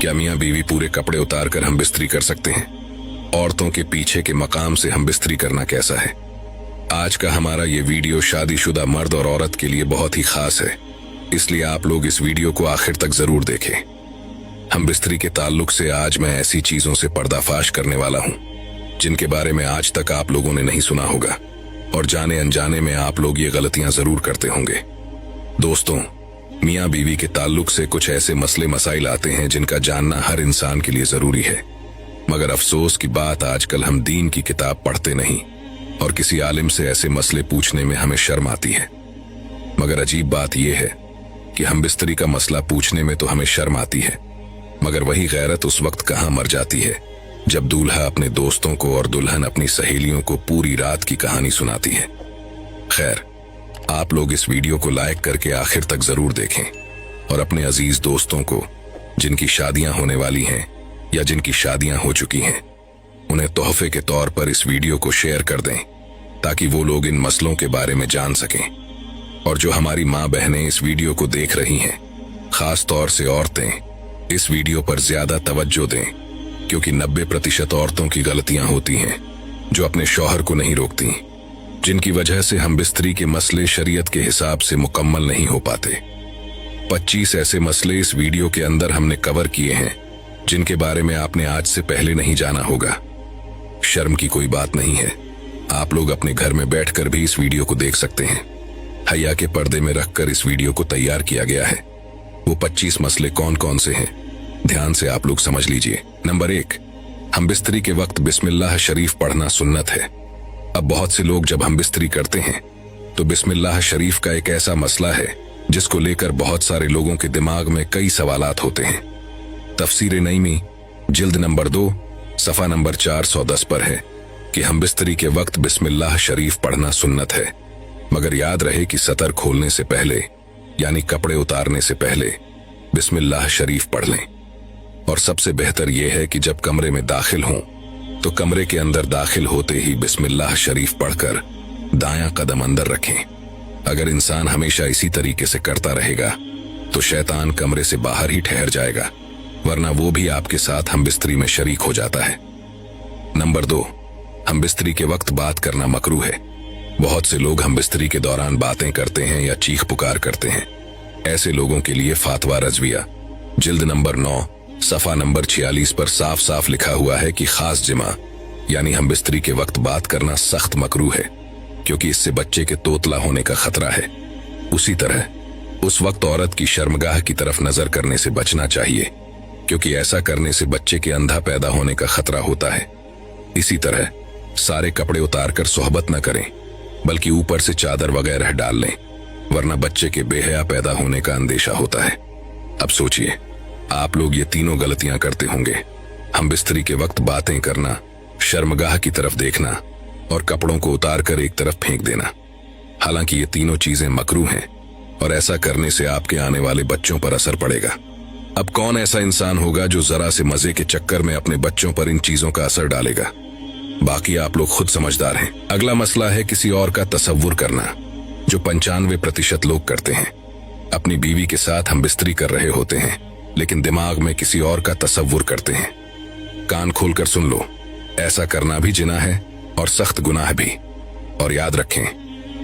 क्या मियाँ बीवी पूरे कपड़े उतार कर हम बिस्तरी कर सकते हैं? औरतों के पीछे के मकाम से हम बिस्तरी करना कैसा है? आज का हमारा ये वीडियो शादीशुदा मर्द और औरत के लिए बहुत ही खास है, इसलिए आप लोग इस वीडियो को आखिर तक जरूर देखें। हम बिस्तरी के ताल्लुक से आज मैं ऐसी चीजों से पर्दाफाश करने वाला हूँ जिनके बारे में आज तक आप लोगों ने नहीं सुना होगा, और जाने अनजाने में आप लोग ये गलतियां जरूर करते होंगे। दोस्तों, मियाँ बीवी के ताल्लुक से कुछ ऐसे मसले मसाइल आते हैं जिनका जानना हर इंसान के लिए जरूरी है, मगर अफसोस की बात आजकल हम दीन की किताब पढ़ते नहीं और किसी आलिम से ऐसे मसले पूछने में हमें शर्म आती है। मगर अजीब बात यह है कि हम बिस्तरी का मसला पूछने में तो हमें शर्म आती है, मगर वही गैरत उस वक्त कहाँ मर जाती है जब दूल्हा अपने दोस्तों को और दुल्हन अपनी सहेलियों को पूरी रात की कहानी सुनाती है। खैर, आप लोग इस वीडियो को लाइक करके आखिर तक जरूर देखें और अपने अजीज दोस्तों को जिनकी शादियां होने वाली हैं या जिनकी शादियां हो चुकी हैं, उन्हें तोहफे के तौर पर इस वीडियो को शेयर कर दें ताकि वो लोग इन मसलों के बारे में जान सकें। और जो हमारी माँ बहनें इस वीडियो को देख रही हैं, खास तौर से औरतें, इस वीडियो पर ज्यादा तवज्जो दें, क्योंकि 90% औरतों की गलतियां होती हैं जो अपने शौहर को नहीं रोकती, जिनकी वजह से हम बिस्तरी के मसले शरीयत के हिसाब से मुकम्मल नहीं हो पाते। 25 ऐसे मसले इस वीडियो के अंदर हमने कवर किए हैं जिनके बारे में आपने आज से पहले नहीं जाना होगा। शर्म की कोई बात नहीं है, आप लोग अपने घर में बैठकर भी इस वीडियो को देख सकते हैं। हया के पर्दे में रखकर इस वीडियो को तैयार किया गया है। वो 25 मसले कौन कौन से हैं, ध्यान से आप लोग समझ लीजिए। नंबर 1, हम बिस्तरी के वक्त बिस्मिल्लाह शरीफ पढ़ना सुन्नत है। अब बहुत से लोग जब हम बिस्तरी करते हैं तो बिस्मिल्लाह शरीफ का एक ऐसा मसला है जिसको लेकर बहुत सारे लोगों के दिमाग में कई सवालात होते हैं। तफसीर नईमी जिल्द नंबर 2 सफा नंबर 410 पर है कि हम बिस्तरी के वक्त बिस्मिल्लाह शरीफ पढ़ना सुन्नत है, मगर याद रहे कि सतर खोलने से पहले यानी कपड़े उतारने से पहले बिस्मिल्लाह शरीफ पढ़ लें। और सबसे बेहतर यह है कि जब कमरे में दाखिल हों तो कमरे के अंदर दाखिल होते ही बिस्मिल्लाह शरीफ पढ़कर दायां कदम अंदर रखें। अगर इंसान हमेशा इसी तरीके से करता रहेगा तो शैतान कमरे से बाहर ही ठहर जाएगा, वरना वो भी आपके साथ हम बिस्तरी में शरीक हो जाता है। नंबर 2, हम बिस्तरी के वक्त बात करना मकरूह है। बहुत से लोग हम बिस्तरी के दौरान बातें करते हैं या चीख पुकार करते हैं। ऐसे लोगों के लिए फातवा रजविया जिल्द नंबर 9 सफा नंबर 46 पर साफ साफ लिखा हुआ है कि खास जिमा यानी हम बिस्तरी के वक्त बात करना सख्त मकरूह है, क्योंकि इससे बच्चे के तोतला होने का खतरा है। उसी तरह उस वक्त औरत की शर्मगाह की तरफ नजर करने से बचना चाहिए, क्योंकि ऐसा करने से बच्चे के अंधा पैदा होने का खतरा होता है। इसी तरह सारे कपड़े उतार कर सोहबत न करें, बल्कि ऊपर से चादर वगैरह डाल लें, वरना बच्चे के बेहया पैदा होने का अंदेशा होता है। अब सोचिए, आप लोग ये तीनों गलतियां करते होंगे। हम बिस्तरी के वक्त बातें करना, शर्मगाह की तरफ देखना और कपड़ों को उतार कर एक तरफ फेंक देना। हालांकि ये तीनों चीजें मकरूह हैं और ऐसा करने से आपके आने वाले बच्चों पर असर पड़ेगा। अब कौन ऐसा इंसान होगा जो जरा से मजे के चक्कर में अपने बच्चों पर इन चीजों का असर डालेगा? बाकी आप लोग खुद समझदार हैं। अगला मसला है किसी और का तसव्वुर करना, जो 95% लोग करते हैं। अपनी बीवी के साथ हम बिस्तरी कर रहे होते हैं, लेकिन दिमाग में किसी और का तसव्वुर करते हैं। कान खोलकर सुन लो, ऐसा करना भी जिना है और सख्त गुनाह भी। और याद रखें,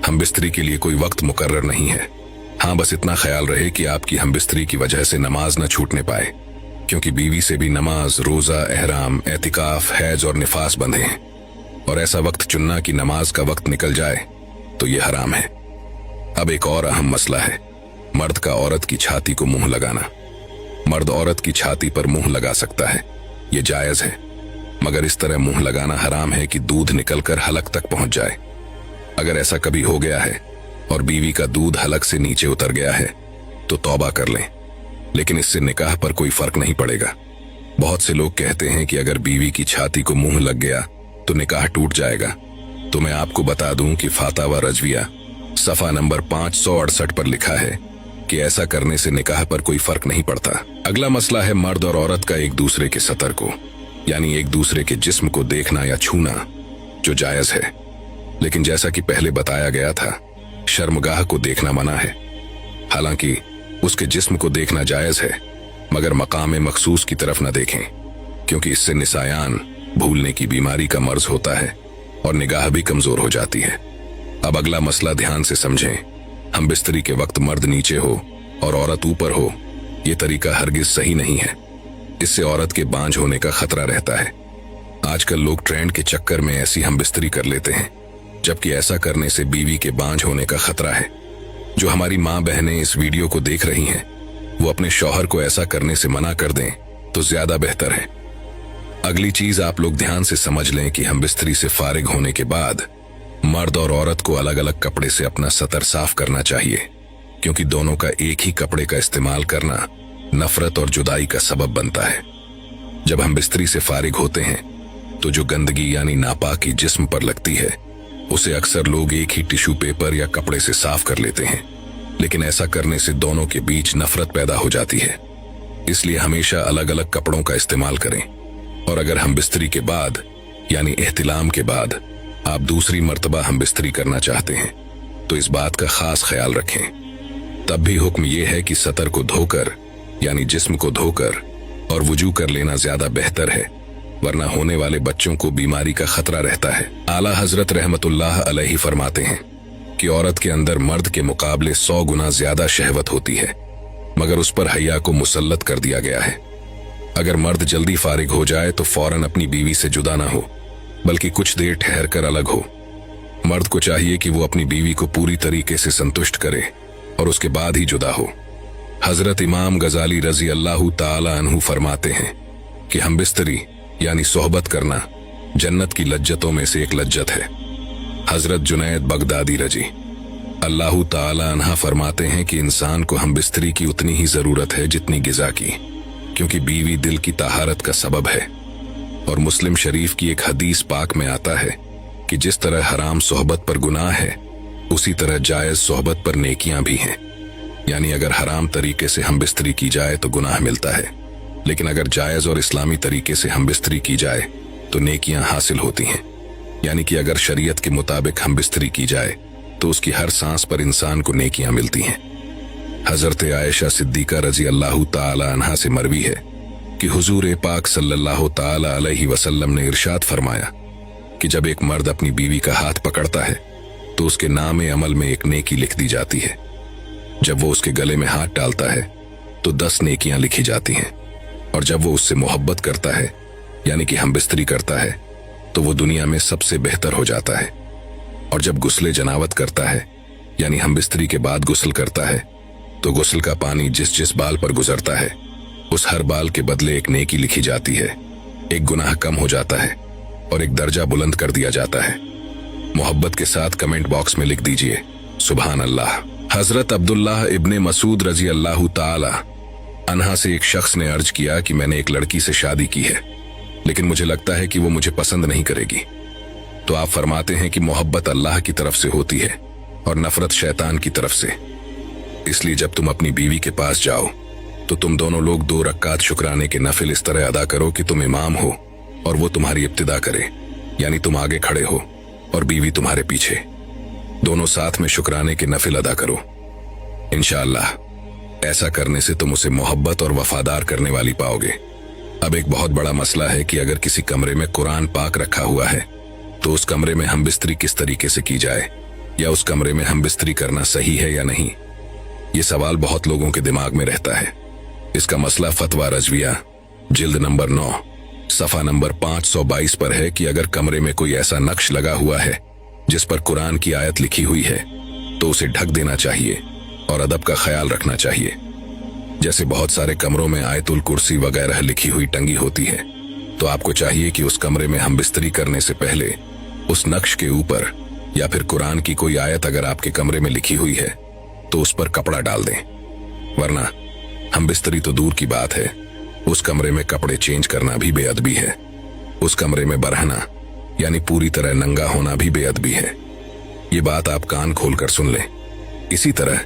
हम बिस्तरी के लिए कोई वक्त मुकर्रर नहीं है। हाँ, बस इतना ख्याल रहे कि आपकी हम बिस्तरी की वजह से नमाज न छूटने पाए, क्योंकि बीवी से भी नमाज, रोजा, एहराम, एतिकाफ, हैज और निफास बंधे हैं, और ऐसा वक्त चुनना कि नमाज का वक्त निकल जाए तो ये हराम है। अब एक और अहम मसला है, मर्द का औरत की छाती को मुंह लगाना। मर्द औरत की छाती पर मुंह लगा सकता है, ये जायज है, मगर इस तरह मुंह लगाना हराम है कि दूध निकलकर हलक तक पहुंच जाए। अगर ऐसा कभी हो गया है और बीवी का दूध हलक से नीचे उतर गया है तो तौबा कर लें, लेकिन इससे निकाह पर कोई फर्क नहीं पड़ेगा। बहुत से लोग कहते हैं कि अगर बीवी की छाती को मुंह लग गया तो निकाह टूट जाएगा, तो मैं आपको बता दूं कि फातावा रजविया सफा नंबर 568 पर लिखा है कि ऐसा करने से निकाह पर कोई फर्क नहीं पड़ता। अगला मसला है मर्द और औरत का एक दूसरे के सतर को, यानी एक दूसरे के जिस्म को देखना या छूना, जो जायज है, लेकिन जैसा कि पहले बताया गया था, शर्मगाह को देखना मना है। हालांकि उसके जिस्म को देखना जायज है, मगर मकाम मखसूस की तरफ न देखें, क्योंकि इससे निसायान भूलने की बीमारी का मर्ज होता है और निगाह भी कमजोर हो जाती है। अब अगला मसला ध्यान से समझें। हम बिस्तरी के वक्त मर्द नीचे हो और औरत ऊपर हो, ये तरीका हरगिज सही नहीं है। इससे औरत के बांझ होने का खतरा रहता है। आजकल लोग ट्रेंड के चक्कर में ऐसी हम बिस्तरी कर लेते हैं, जबकि ऐसा करने से बीवी के बांझ होने का खतरा है। जो हमारी माँ बहनें इस वीडियो को देख रही हैं, वो अपने शौहर को ऐसा करने से मना कर दें तो ज्यादा बेहतर है। अगली चीज आप लोग ध्यान से समझ लें कि हम बिस्तरी से फारिग होने के बाद मर्द और औरत को अलग अलग कपड़े से अपना सतर साफ करना चाहिए, क्योंकि दोनों का एक ही कपड़े का इस्तेमाल करना नफरत और जुदाई का सबब बनता है। जब हम बिस्तरी से फारिग होते हैं तो जो गंदगी यानी नापाकी जिस्म पर लगती है, उसे अक्सर लोग एक ही टिश्यू पेपर या कपड़े से साफ कर लेते हैं, लेकिन ऐसा करने से दोनों के बीच नफरत पैदा हो जाती है। इसलिए हमेशा अलग अलग कपड़ों का इस्तेमाल करें। और अगर हम बिस्तरी के बाद यानी एहतिलाम के बाद आप दूसरी मर्तबा हम बिस्तरी करना चाहते हैं, तो इस बात का खास ख्याल रखें। तब भी हुक्म यह है कि सतर को धोकर यानी जिस्म को धोकर और वुजू कर लेना ज्यादा बेहतर है, वरना होने वाले बच्चों को बीमारी का खतरा रहता है। आला हजरत रहमतुल्लाह अलैहि फरमाते हैं कि औरत के अंदर मर्द के मुकाबले 100 गुना ज्यादा शहवत होती है, मगर उस पर हया को मुसल्लत कर दिया गया है। अगर मर्द जल्दी फारिग हो जाए तो फौरन अपनी बीवी से जुदा ना हो, बल्कि कुछ देर ठहर कर अलग हो। मर्द को चाहिए कि वो अपनी बीवी को पूरी तरीके से संतुष्ट करे और उसके बाद ही जुदा हो। हजरत इमाम गजाली रजी अल्लाह ताला अन्हु फरमाते हैं कि हम बिस्तरी यानी सोहबत करना जन्नत की लज्जतों में से एक लज्जत है। हजरत जुनैद बगदादी रजी अल्लाह ताला अन्हा फरमाते हैं कि इंसान को हम बिस्तरी की उतनी ही जरूरत है जितनी गिजा की, क्योंकि बीवी दिल की ताहारत का सबब है। और मुस्लिम शरीफ की एक हदीस पाक में आता है कि जिस तरह हराम सोहबत पर गुनाह है, उसी तरह जायज सोहबत पर नेकियां भी हैं। यानी अगर हराम तरीके से हम बिस्तरी की जाए तो गुनाह मिलता है, लेकिन अगर जायज और इस्लामी तरीके से हम बिस्तरी की जाए तो नेकियां हासिल होती हैं। यानी कि अगर शरीयत के मुताबिक हम बिस्तरी की जाए तो उसकी हर सांस पर इंसान को नेकियां मिलती हैं। हजरत आयशा सिद्दीका रजी अल्लाह ताला अन्हा से मरवी है कि हुजूर पाक सल्लल्लाहु ताला अलैहि वसल्लम ने इरशाद फरमाया कि जब एक मर्द अपनी बीवी का हाथ पकड़ता है तो उसके नाम अमल में एक नेकी लिख दी जाती है। जब वो उसके गले में हाथ डालता है तो 10 नेकियां लिखी जाती हैं, और जब वो उससे मोहब्बत करता है यानी कि हम बिस्तरी करता है तो वो दुनिया में सबसे बेहतर हो जाता है। और जब गुस्ले जनावत करता है यानी हम बिस्तरी के बाद गुस्ल करता है, तो गुस्ल का पानी जिस जिस बाल पर गुजरता है उस हर बाल के बदले एक नेकी लिखी जाती है। एक गुनाह कम हो जाता है और एक दर्जा बुलंद कर दिया जाता है। मोहब्बत के साथ कमेंट बॉक्स में लिख दीजिए सुभान अल्लाह। हजरत अब्दुल्लाह इब्ने मसूद रजी अल्लाह ताला अन्हा से एक शख्स ने अर्ज किया कि मैंने एक लड़की से शादी की है, लेकिन मुझे लगता है कि वो मुझे पसंद नहीं करेगी। तो आप फरमाते हैं कि मोहब्बत अल्लाह की तरफ से होती है और नफरत शैतान की तरफ से। इसलिए जब तुम अपनी बीवी के पास जाओ तो तुम दोनों लोग 2 रक्कात शुक्राने के नफिल इस तरह अदा करो कि तुम इमाम हो और वो तुम्हारी इब्तिदा करे, यानी तुम आगे खड़े हो और बीवी तुम्हारे पीछे। दोनों साथ में शुक्राने के नफिल अदा करो। इंशाअल्लाह ऐसा करने से तुम उसे मोहब्बत और वफादार करने वाली पाओगे। अब एक बहुत बड़ा मसला है कि अगर किसी कमरे में कुरान पाक रखा हुआ है तो उस कमरे में हम बिस्तरी किस तरीके से की जाए, या उस कमरे में हम बिस्तरी करना सही है या नहीं। ये सवाल बहुत लोगों के दिमाग में रहता है। इसका मसला फतवा रजविया जिल्द नंबर 9 सफा नंबर 522 पर है कि अगर कमरे में कोई ऐसा नक्श लगा हुआ है जिस पर कुरान की आयत लिखी हुई है तो उसे ढक देना चाहिए और अदब का ख्याल रखना चाहिए। जैसे बहुत सारे कमरों में आयतुल कुर्सी वगैरह लिखी हुई टंगी होती है, तो आपको चाहिए कि उस कमरे में हम बिस्तरी करने से पहले उस नक्श के ऊपर या फिर कुरान की कोई आयत अगर आपके कमरे में लिखी हुई है तो उस पर कपड़ा डाल दें। वरना हम बिस्तरी तो दूर की बात है, उस कमरे में कपड़े चेंज करना भी बेअदबी है। उस कमरे में बरहना यानी पूरी तरह नंगा होना भी बेअदबी है। ये बात आप कान खोलकर सुन लें। इसी तरह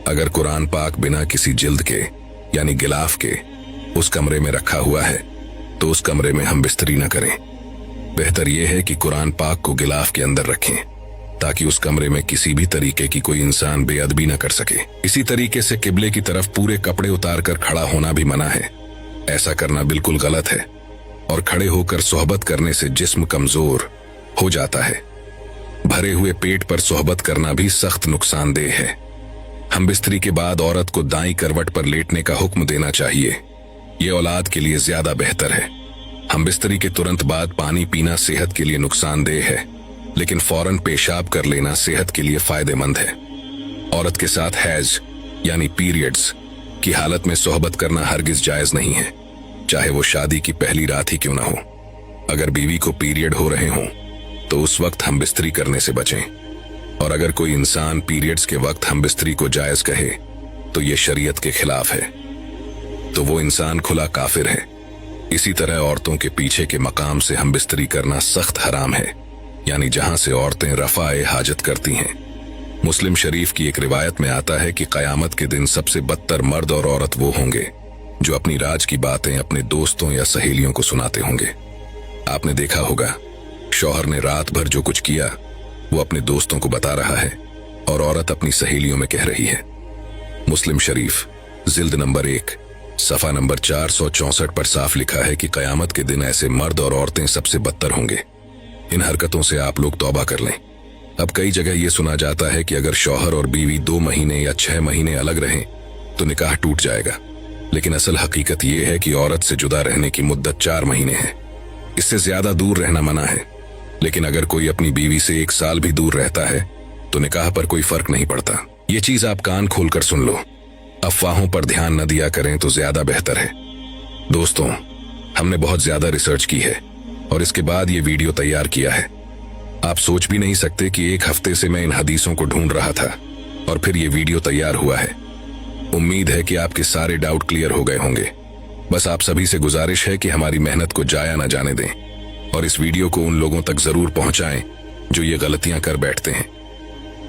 अगर कुरान पाक बिना किसी जिल्द के यानी गिलाफ के उस कमरे में रखा हुआ है तो उस कमरे में हम बिस्तरी न करें। बेहतर यह है कि कुरान पाक को गिलाफ के अंदर रखें ताकि उस कमरे में किसी भी तरीके की कोई इंसान बेअदबी न कर सके। इसी तरीके से किबले की तरफ पूरे कपड़े उतार कर खड़ा होना भी मना है। ऐसा करना बिल्कुल गलत है और खड़े होकर सोहबत करने से जिस्म कमजोर हो जाता है। भरे हुए पेट पर सोहबत करना भी सख्त नुकसानदेह है। हम बिस्तरी के बाद औरत को दाईं करवट पर लेटने का हुक्म देना चाहिए। ये औलाद के लिए ज्यादा बेहतर है। हम बिस्तरी के तुरंत बाद पानी पीना सेहत के लिए नुकसानदेह है, लेकिन फौरन पेशाब कर लेना सेहत के लिए फायदेमंद है। औरत के साथ हैज यानी पीरियड्स की हालत में सोहबत करना हरगिज जायज नहीं है, चाहे वो शादी की पहली रात ही क्यों ना हो। अगर बीवी को पीरियड हो रहे हों तो उस वक्त हम बिस्तरी करने से बचें, और अगर कोई इंसान पीरियड्स के वक्त हम बिस्तरी को जायज कहे तो ये शरीयत के खिलाफ है, तो वो इंसान खुला काफिर है। इसी तरह औरतों के पीछे के मकाम से हम बिस्तरी करना सख्त हराम है, यानी जहां से औरतें रफाए हाजत करती हैं। मुस्लिम शरीफ की एक रिवायत में आता है कि कयामत के दिन सबसे बदतर मर्द और औरत वो होंगे जो अपनी राज की बातें अपने दोस्तों या सहेलियों को सुनाते होंगे। आपने देखा होगा, शौहर ने रात भर जो कुछ किया वो अपने दोस्तों को बता रहा है और औरत अपनी सहेलियों में कह रही है। मुस्लिम शरीफ जिल्द नंबर 1 सफा नंबर 464 पर साफ लिखा है कि कयामत के दिन ऐसे मर्द और औरतें सबसे बदतर होंगे। इन हरकतों से आप लोग तौबा कर लें। अब कई जगह ये सुना जाता है कि अगर शौहर और बीवी 2 महीने या 6 महीने अलग रहें तो निकाह टूट जाएगा, लेकिन असल हकीकत ये है कि औरत से जुदा रहने की मुद्दत 4 महीने है। इससे ज्यादा दूर रहना मना है, लेकिन अगर कोई अपनी बीवी से 1 साल भी दूर रहता है तो निकाह पर कोई फर्क नहीं पड़ता। ये चीज आप कान खोलकर सुन लो। अफवाहों पर ध्यान न दिया करें तो ज्यादा बेहतर है। दोस्तों, हमने बहुत ज्यादा रिसर्च की है और इसके बाद ये वीडियो तैयार किया है। आप सोच भी नहीं सकते कि 1 हफ्ते से मैं इन हदीसों को ढूंढ रहा था और फिर ये वीडियो तैयार हुआ है। उम्मीद है कि आपके सारे डाउट क्लियर हो गए होंगे। बस आप सभी से गुजारिश है कि हमारी मेहनत को जाया न जाने दें और इस वीडियो को उन लोगों तक जरूर पहुंचाएं जो ये गलतियां कर बैठते हैं।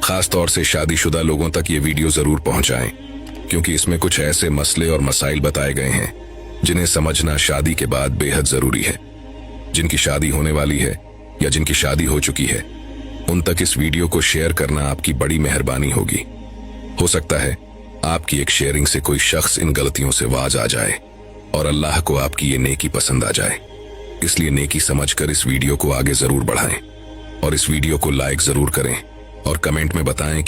खास तौर से शादीशुदा लोगों तक ये वीडियो जरूर पहुंचाएं, क्योंकि इसमें कुछ ऐसे मसले और मसाइल बताए गए हैं जिन्हें समझना शादी के बाद बेहद जरूरी है। जिनकी शादी होने वाली है या जिनकी शादी हो चुकी है, उन तक इस वीडियो को शेयर करना आपकी बड़ी मेहरबानी होगी। हो सकता है आपकी एक शेयरिंग से कोई शख्स इन गलतियों से वाज आ जाए और अल्लाह को आपकी ये नेकी पसंद आ जाए। इसलिए नेकी समझकर इस वीडियो को आगे जरूर बढ़ाएं और इस वीडियो को लाइक जरूर करें और कमेंट में बताएं कि